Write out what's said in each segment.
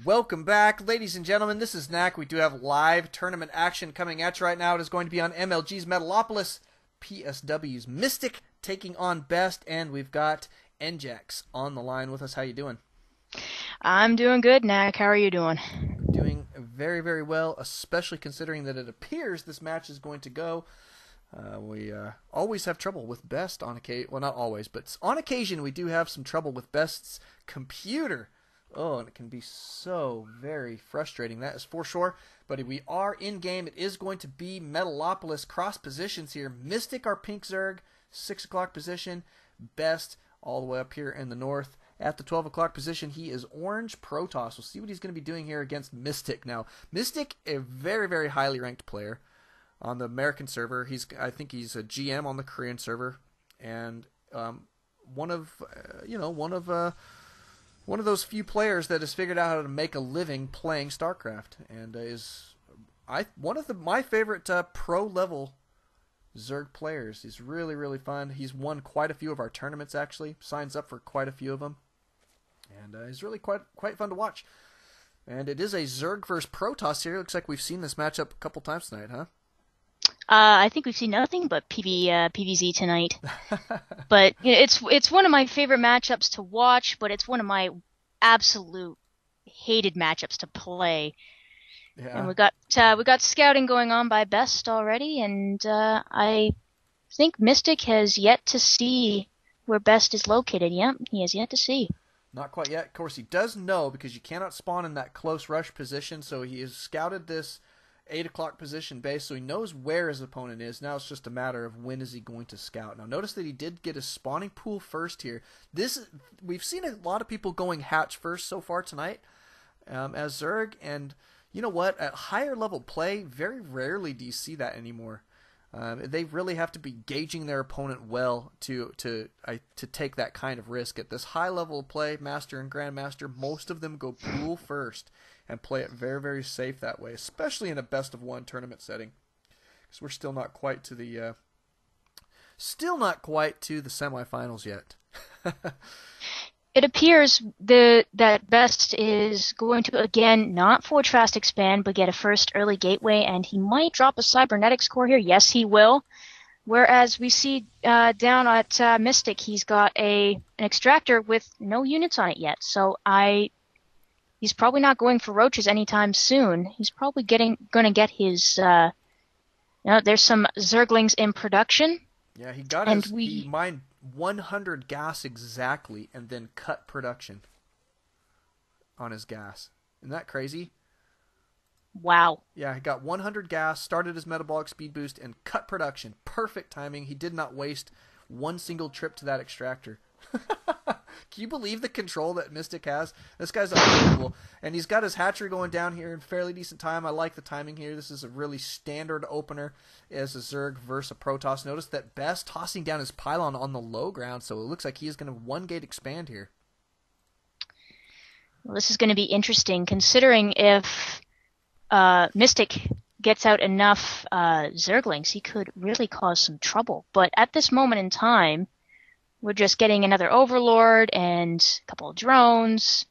Welcome back, ladies and gentlemen. This is Knack. We do have live tournament action coming at you right now. It is going to be on MLG's Metalopolis, PSW's Mystic taking on BesT, and we've got N.Jex on the line with us. How you doing? I'm doing good, Knack. How are you doing? Doing very, very well, especially considering that it appears this match is going to go. We always have trouble with BesT on occasion. Well, not always, but on occasion we do have some trouble with BesT's computer. Oh, and it can be so very frustrating. That is for sure. But we are in game. It is going to be Metalopolis cross positions here. Mystic, our pink Zerg, 6 o'clock position. BesT all the way up here in the north. At the 12 o'clock position, he is orange Protoss. We'll see what he's going to be doing here against Mystic. Now, Mystic, a very, very highly ranked player on the American server. I think he's a GM on the Korean server, and one of those few players that has figured out how to make a living playing StarCraft, and is one of my favorite pro level Zerg players. He's really, really fun. He's won quite a few of our tournaments, actually. Signs up for quite a few of them, and he's really quite fun to watch. And it is a Zerg versus Protoss here. Looks like we've seen this matchup a couple times tonight, huh? I think we've seen nothing but PvZ tonight. But you know, it's one of my favorite matchups to watch, but it's one of my absolute hated matchups to play. Yeah. And we got scouting going on by BesT already, and I think Mystic has yet to see where BesT is located. Yep, he has yet to see. Not quite yet. Of course, he does know because you cannot spawn in that close rush position, so he has scouted this 8 o'clock position base, so he knows where his opponent is. Now it's just a matter of when is he going to scout. Now notice that he did get his spawning pool first here. We've seen a lot of people going hatch first so far tonight as Zerg, and you know what? At higher level play, very rarely do you see that anymore. They really have to be gauging their opponent well to take that kind of risk. At this high level of play, Master and Grandmaster, most of them go pool first and play it very, very safe that way, especially in a best-of-1 tournament setting, because we're still not quite to the semifinals yet. It appears that BesT is going to, again, not Forge Fast expand, but get a first early gateway, and he might drop a Cybernetics core here. Yes, he will. Whereas we see down at Mystic, he's got an extractor with no units on it yet. So he's probably not going for roaches anytime soon. He's probably going to get his. There's some Zerglings in production. Yeah, he mined 100 gas exactly, and then cut production on his gas. Isn't that crazy? Wow. Yeah, he got 100 gas, started his metabolic speed boost, and cut production. Perfect timing. He did not waste one single trip to that extractor. Can you believe the control that Mystic has? This guy's unbelievable. And he's got his hatchery going down here in fairly decent time. I like the timing here. This is a really standard opener as a Zerg versus a Protoss. Notice that BesT tossing down his pylon on the low ground, so it looks like he is going to one-gate expand here. Well, this is going to be interesting, considering if Mystic gets out enough Zerglings, he could really cause some trouble. But at this moment in time, we're just getting another Overlord and a couple of drones,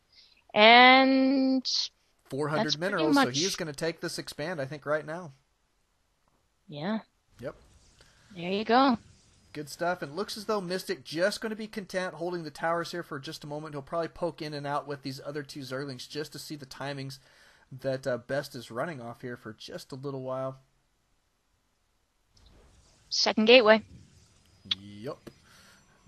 and 400 minerals, so he's going to take this expand, I think, right now. Yeah. Yep. There you go. Good stuff. And it looks as though Mystic just going to be content holding the towers here for just a moment. He'll probably poke in and out with these other two Zerglings just to see the timings that BesT is running off here for just a little while. Second gateway. Yep.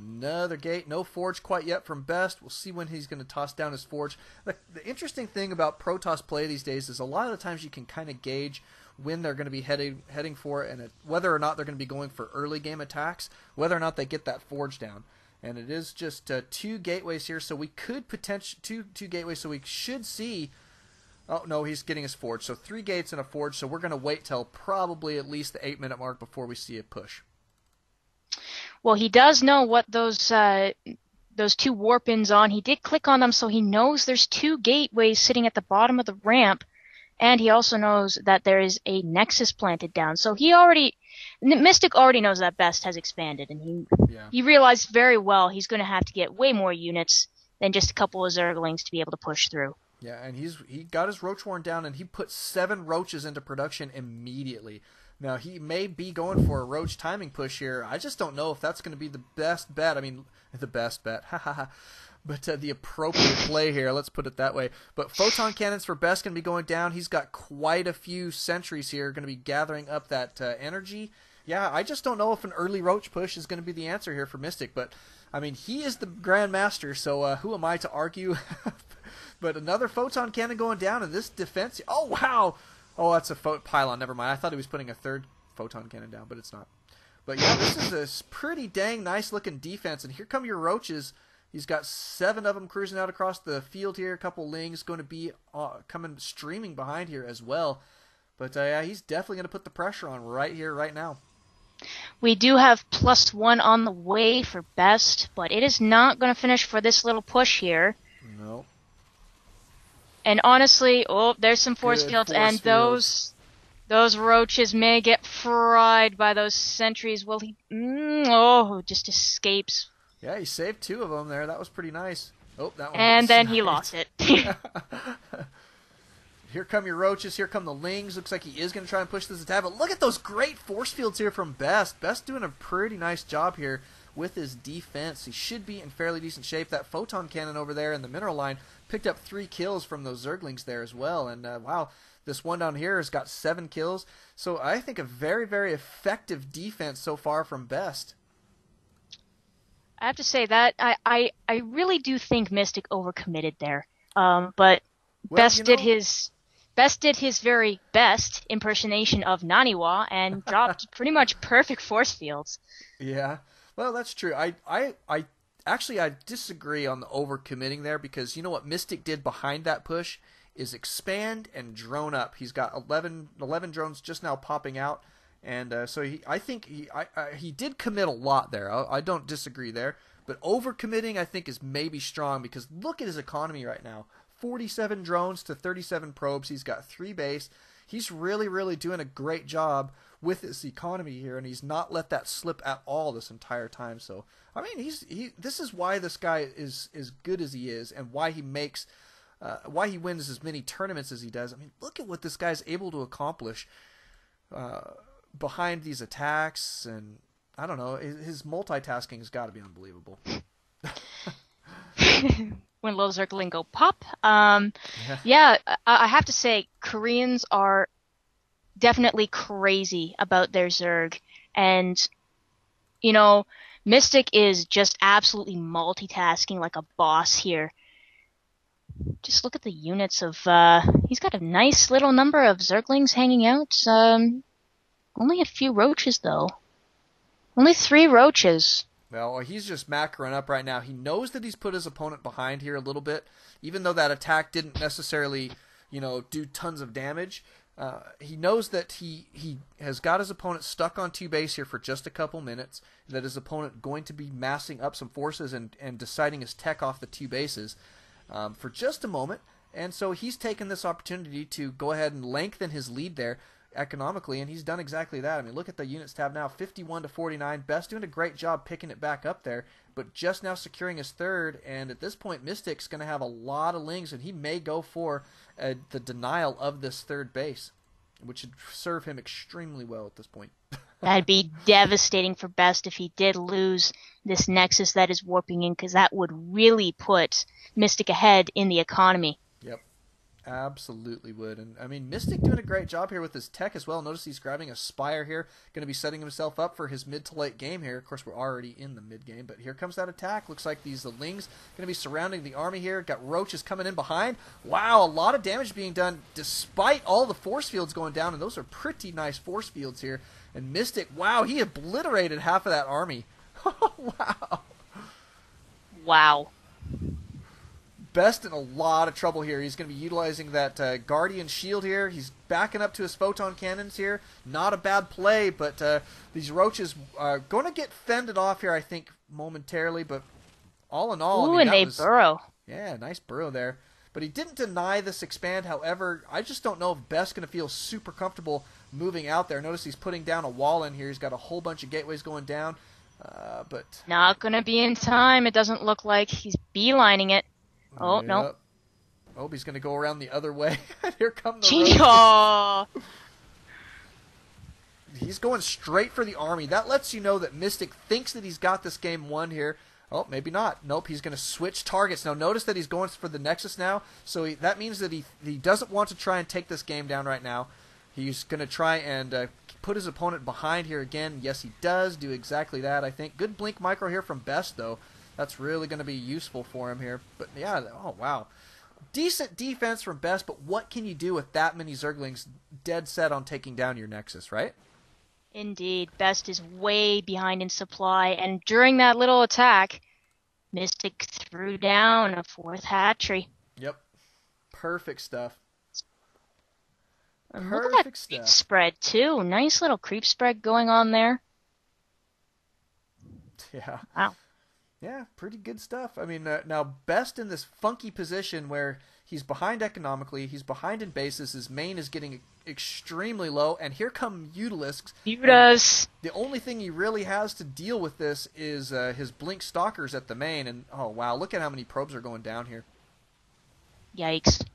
Another gate. No forge quite yet from BesT. We'll see when he's going to toss down his forge. The interesting thing about Protoss play these days is a lot of the times you can kind of gauge when they're going to be heading for it, and whether or not they're going to be going for early game attacks, whether or not they get that forge down. And it is just 2 gateways here, so we could potentially two gateways, so we should see. Oh no, he's getting his forge. So 3 gates and a forge. So we're going to wait till probably at least the 8-minute mark before we see a push. Well, he does know what those 2 warp-ins on. He did click on them, so he knows there's 2 gateways sitting at the bottom of the ramp, and he also knows that there is a Nexus planted down. So Mystic already knows that BesT has expanded, and he realized very well he's going to have to get way more units than just a couple of Zerglings to be able to push through. Yeah, and he got his roach warren down, and he put 7 roaches into production immediately. Now, he may be going for a roach timing push here. I just don't know if that's going to be the best bet. I mean, the best bet. But the appropriate play here, let's put it that way. But photon cannons for BesT going to be going down. He's got quite a few sentries here going to be gathering up that energy. Yeah, I just don't know if an early roach push is going to be the answer here for Mystic. But, I mean, he is the Grandmaster, so who am I to argue? But another photon cannon going down, and this defense... Oh, wow! Oh, that's a pylon. Never mind. I thought he was putting a third photon cannon down, but it's not. But, yeah, this is a pretty dang nice-looking defense. And here come your roaches. He's got 7 of them cruising out across the field here. A couple lings going to be coming streaming behind here as well. But, yeah, he's definitely going to put the pressure on right here, right now. We do have +1 on the way for BesT, but it is not going to finish for this little push here. No. And honestly, oh, there's some force fields, and those roaches may get fried by those sentries. Will he? Just escapes. Yeah, he saved 2 of them there. That was pretty nice. Oh, that one. And then he lost it. Here come your roaches. Here come the lings. Looks like he is going to try and push this attack. But look at those great force fields here from BesT. BesT doing a pretty nice job here with his defense. He should be in fairly decent shape. That photon cannon over there in the mineral line picked up 3 kills from those zerglings there as well. And wow, this one down here has got 7 kills. So I think a very, very effective defense so far from BesT. I have to say that I really do think Mystic overcommitted there. But Well, BesT did his very best impersonation of Naniwa and dropped pretty much perfect force fields. Yeah, well, that's true. I actually disagree on the overcommitting there, because you know what Mystic did behind that push is expand and drone up. He's got 11 drones just now popping out, and so I think he did commit a lot there. I don't disagree there, but overcommitting I think is maybe strong, because look at his economy right now. 47 drones to 37 probes. He's got 3 base. He's really, really doing a great job with his economy here, and he's not let that slip at all this entire time. So, I mean, this is why this guy is as good as he is, and why he makes, why he wins as many tournaments as he does. I mean, look at what this guy's able to accomplish behind these attacks, and I don't know, his multitasking has got to be unbelievable. When little zergling go pop. Yeah, I have to say, Koreans are definitely crazy about their zerg. And, you know, Mystic is just absolutely multitasking like a boss here. Just look at the units of... he's got a nice little number of zerglings hanging out. Only a few roaches, though. Only 3 roaches. Well, he's just macroing up right now. He knows that he's put his opponent behind here a little bit, even though that attack didn't necessarily, do tons of damage. He knows that he has got his opponent stuck on 2 base here for just a couple minutes, that his opponent going to be massing up some forces and deciding his tech off the 2 bases for just a moment. And so he's taken this opportunity to go ahead and lengthen his lead there economically, and he's done exactly that. I mean, look at the units tab now, 51 to 49. BesT doing a great job picking it back up there, but just now securing his 3rd, and at this point, Mystic's going to have a lot of lings, and he may go for the denial of this 3rd base, which would serve him extremely well at this point. That'd be devastating for BesT if he did lose this Nexus that is warping in, because that would really put Mystic ahead in the economy. Yep. Absolutely would. And I mean, Mystic doing a great job here with his tech as well. Notice he's grabbing a Spire here, going to be setting himself up for his mid to late game here. Of course, we're already in the mid game, but here comes that attack. Looks like the lings going to be surrounding the army here. Got roaches coming in behind. Wow, a lot of damage being done despite all the force fields going down, and those are pretty nice force fields here. And Mystic, wow, he obliterated half of that army. Wow. Wow. BesT in a lot of trouble here. He's going to be utilizing that Guardian Shield here. He's backing up to his Photon Cannons here. Not a bad play, but these roaches are going to get fended off here, I think, momentarily. But all in all, ooh, and they burrow. Yeah, nice burrow there. But he didn't deny this expand. However, I just don't know if BesT's going to feel super comfortable moving out there. Notice he's putting down a wall in here. He's got a whole bunch of gateways going down. But not going to be in time. It doesn't look like he's beelining it. Oh, yep. no. Oh, he's going to go around the other way. Here come the Gee-haw. He's going straight for the army. That lets you know that Mystic thinks that he's got this game won here. Oh, maybe not. Nope, he's going to switch targets. Now, notice that he's going for the Nexus now, so that means that he doesn't want to try and take this game down right now. He's going to try and put his opponent behind here again. Yes, he does do exactly that, I think. Good blink micro here from BesT, though. That's really going to be useful for him here. But, yeah, oh, wow. Decent defense from BesT, but what can you do with that many Zerglings dead set on taking down your Nexus, right? Indeed, BesT is way behind in supply, and during that little attack, Mystic threw down a 4th hatchery. Yep. Perfect stuff. And look at that creep spread, too. Nice little creep spread going on there. Yeah. Wow. Yeah, pretty good stuff. I mean, now BesT in this funky position where he's behind economically, he's behind in bases, his main is getting extremely low, and here come Utilisks. Utas. The only thing he really has to deal with this is his blink stalkers at the main, and oh wow, look at how many probes are going down here. Yikes.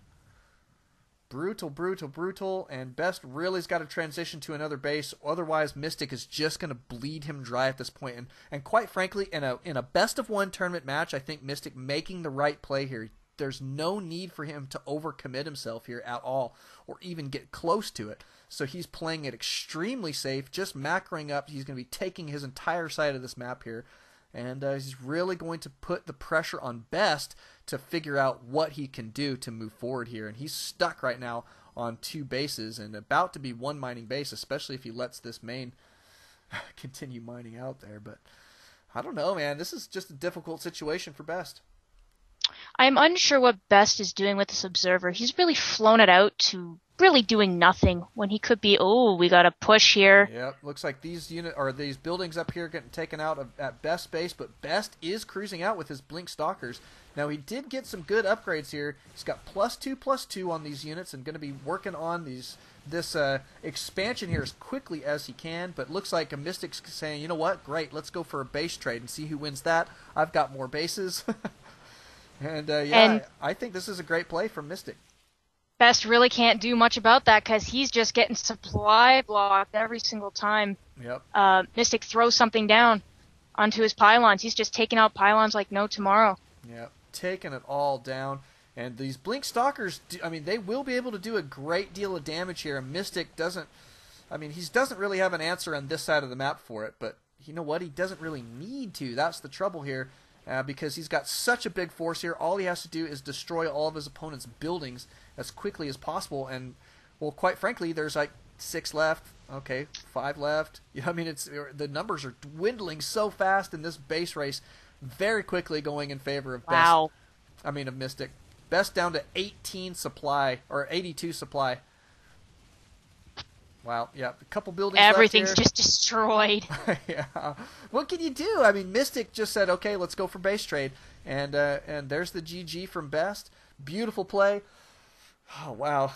Brutal, brutal, brutal, and BesT really's got to transition to another base, otherwise Mystic is just going to bleed him dry at this point. And quite frankly, in a best-of-1 tournament match, I think Mystic making the right play here. There's no need for him to overcommit himself here at all, or even get close to it. So he's playing it extremely safe, just macroing up. He's going to be taking his entire side of this map here, and he's really going to put the pressure on BesT to figure out what he can do to move forward here. And he's stuck right now on 2 bases and about to be 1 mining base, especially if he lets this main continue mining out there. But I don't know, man. This is just a difficult situation for BesT. I'm unsure what BesT is doing with this observer. He's really flown it out to really doing nothing when he could be, oh, we got a push here. Yep, looks like these these buildings up here getting taken out at BesT base, but BesT is cruising out with his blink stalkers. Now he did get some good upgrades here. He's got +2/+2 on these units and going to be working on this expansion here as quickly as he can, but looks like a Mystic's saying, you know what, great, let's go for a base trade and see who wins that. I've got more bases. And I think this is a great play from Mystic. BesT really can't do much about that because he's just getting supply blocked every single time. Yep. Mystic throws something down onto his pylons. He's just taking out pylons like no tomorrow. Yep, taking it all down. And these blink stalkers, I mean, they will be able to do a great deal of damage here. And Mystic doesn't, I mean, he doesn't really have an answer on this side of the map for it. But you know what? He doesn't really need to. That's the trouble here. Because he's got such a big force here, all he has to do is destroy all of his opponent's buildings as quickly as possible. And, well, quite frankly, there's like 6 left, okay, 5 left. I mean, the numbers are dwindling so fast in this base race, very quickly going in favor of wow. BesT. I mean, of Mystic. BesT down to 18 supply, or 82 supply. Wow, yeah, a couple buildings Everything's left here. just destroyed. Yeah. What can you do? I mean, Mystic just said, okay, let's go for base trade. And there's the GG from BesT. Beautiful play. Oh, wow.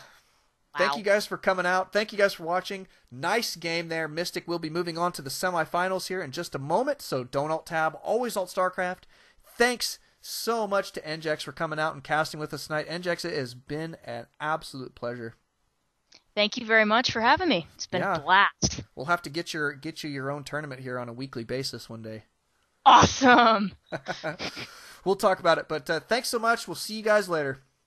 Thank you guys for coming out. Thank you guys for watching. Nice game there. Mystic will be moving on to the semifinals here in just a moment, so don't alt-tab. Always alt-StarCraft. Thanks so much to N.Jex for coming out and casting with us tonight. N.Jex, it has been an absolute pleasure. Thank you very much for having me. It's been a blast. We'll have to get you your own tournament here on a weekly basis one day. Awesome. We'll talk about it, but thanks so much. We'll see you guys later.